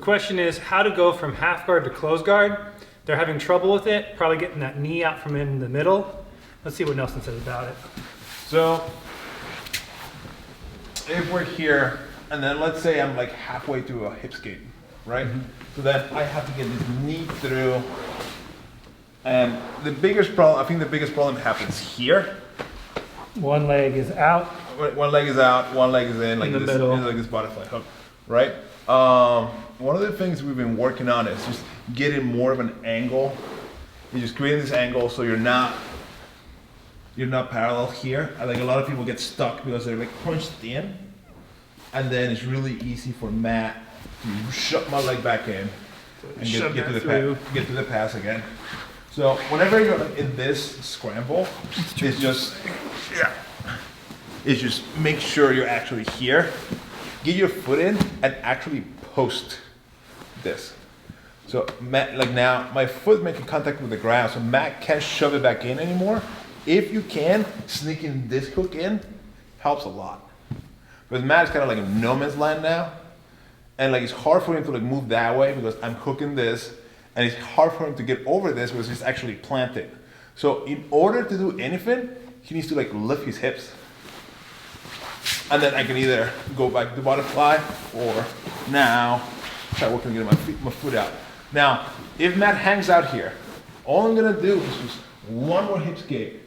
question is how to go from half guard to close guard. They're having trouble with it, probably getting that knee out from in the middle. Let's see what Nelson says about it. So if we're here, and then let's say I'm like halfway through a hip skate, right? So then I have to get this knee through. And the biggest problem, I think the biggest problem happens here. One leg is out. One leg is out, one leg is in, like the this, middle. like this butterfly hook, right? One of the things we've been working on is just getting more of an angle. You're just creating this angle so you're not parallel here. I think a lot of people get stuck because they're like punched in, and then it's really easy for Matt to shove my leg back in and get to the pass again. So whenever you're in this scramble, it's just make sure you're actually here. Get your foot in and actually post this. So Matt, like now, my foot making contact with the ground, so Matt can't shove it back in anymore. If you can, sneaking this hook in helps a lot. Because Matt is kind of like in no man's land now, and like it's hard for him to like move that way because I'm hooking this, and it's hard for him to get over this because it's actually planted. So in order to do anything, he needs to like lift his hips. And then I can either go back to butterfly or now try working to get my foot out. Now, if Matt hangs out here, all I'm gonna do is just one more hip skate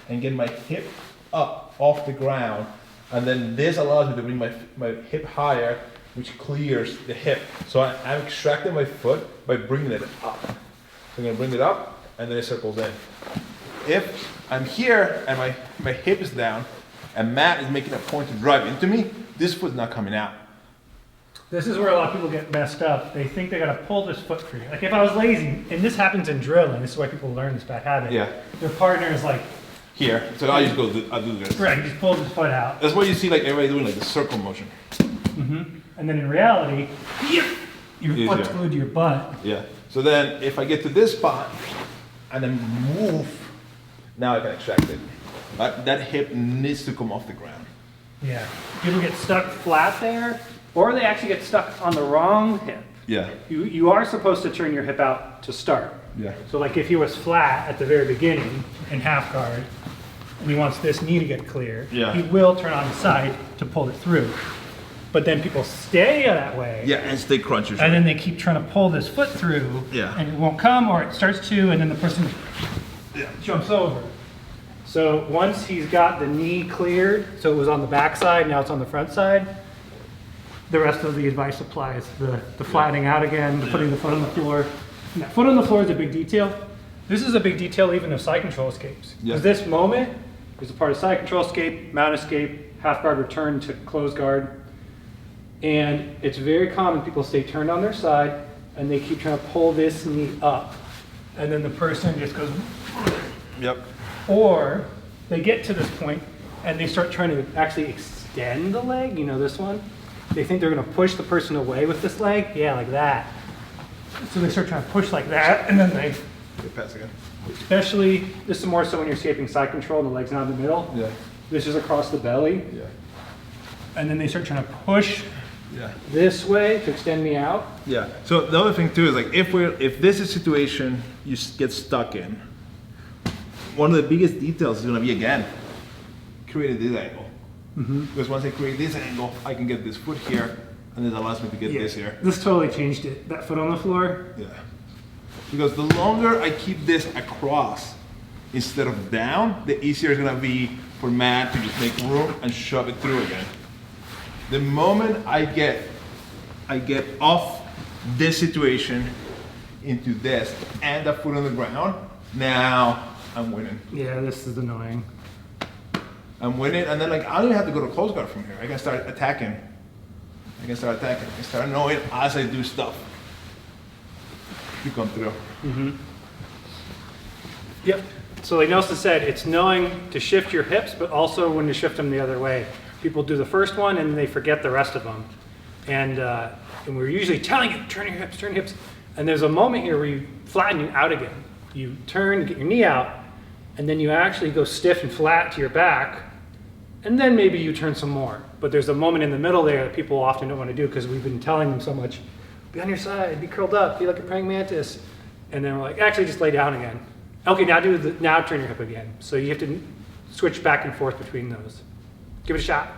and get my hip up off the ground. And then this allows me to bring my hip higher, which clears the hip. So I'm extracting my foot by bringing it up. So I'm gonna bring it up and then it circles in. If I'm here and my hip is down and Matt is making a point to drive into me, this foot's not coming out. This is where a lot of people get messed up. They think they gotta pull this foot free. Like if I was lazy, and this happens in drilling, this is why people learn this bad habit. Yeah. Their partner is like, here, so I just I'll do this. right, he just pulls his foot out. That's what you see like everybody doing, like the circle motion. And then in reality, your foot's glued to your butt. Yeah. So then if I get to this spot and then move, now I can extract it. But that hip needs to come off the ground. Yeah. People get stuck flat there, or they actually get stuck on the wrong hip. Yeah. You are supposed to turn your hip out to start. Yeah. So like if he was flat at the very beginning in half guard, and he wants this knee to get clear, he will turn on the side to pull it through. But then people stay that way. Yeah, and stay crunchers. And then they keep trying to pull this foot through, and it won't come, or it starts to, and then the person jumps over. So once he's got the knee cleared, so it was on the back side, now it's on the front side, the rest of the advice applies. The flattening out again, the putting the foot on the floor. And that foot on the floor is a big detail. This is a big detail even of side control escapes. Because this moment is a part of side control escape, mount escape, half guard return to close guard. And it's very common people stay turned on their side and they keep trying to pull this knee up. And then the person just goes, or they get to this point and they start trying to actually extend the leg, you know this one? They think they're gonna push the person away with this leg, like that. So they start trying to push like that, and then they pass again. Especially, this is more so when you're escaping side control and the leg's not in the middle. Yeah. This is across the belly. Yeah. And then they start trying to push Yeah. this way to extend me out. Yeah. So the other thing too is like if this is a situation you get stuck in, one of the biggest details is going to be again creating this angle. Mm-hmm. Because once I create this angle, I can get this foot here, and this allows me to get this here. This totally changed it. That foot on the floor. Yeah. Because the longer I keep this across instead of down, the easier it's going to be for Matt to just make room and shove it through again. The moment I get off this situation into this and the foot on the ground, now I'm winning. Yeah, this is annoying. I'm winning, and then like I don't even have to go to close guard from here. I can start attacking. I can start knowing as I do stuff. You come through. Mm-hmm. Yep. So like Nelson said, it's knowing to shift your hips, but also when to shift them the other way. People do the first one and they forget the rest of them. And we're usually telling you, turn your hips. And there's a moment here where you flatten you out again. You turn, get your knee out, and then you actually go stiff and flat to your back, and then maybe you turn some more. But there's a moment in the middle there that people often don't want to do because we've been telling them so much, be on your side, be curled up, be like a praying mantis. And then we're like, actually just lay down again. Okay, now turn your hip again. So you have to switch back and forth between those. Give it a shot.